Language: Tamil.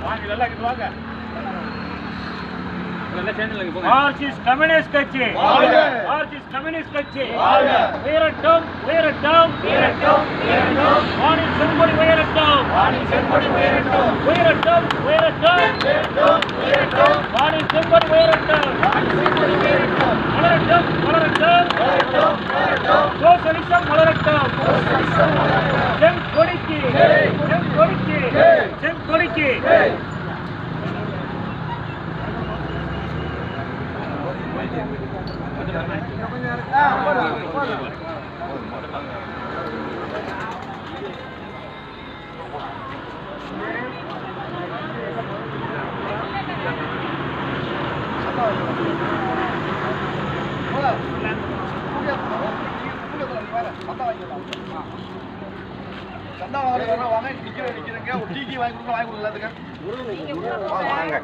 வாங்க நல்லா இங்க வாங்க. மார்க்சிஸ்ட் கம்யூனிஸ்ட் கட்சி மார்க்சிஸ்ட் கம்யூனிஸ்ட் கட்சி உயரட்டும் உயரட்டும் உயரட்டும் உயரட்டும் வானில் செங்கொடி உயரட்டும் வானில் செங்கொடி உயரட்டும் உயரட்டும் உயரட்டும் உயரட்டும் உயரட்டும் வானில் செங்கொடி உயரட்டும் வானில் செங்கொடி உயரட்டும் வளரட்டும் வளரட்டும் வளரட்டும் வளரட்டும் சோசலிசம் வளரட்டும் சோசலிசம் வளரட்டும் செங்கொடிக்கு செங்கொடிக்கு செங்கொடிக்கு சந்தா வாங்க நிக்கிறேங்க ஒரு டீ வாங்கி கொடுங்க வாங்கி கொடுங்க எல்லாத்துக்கும் வாங்க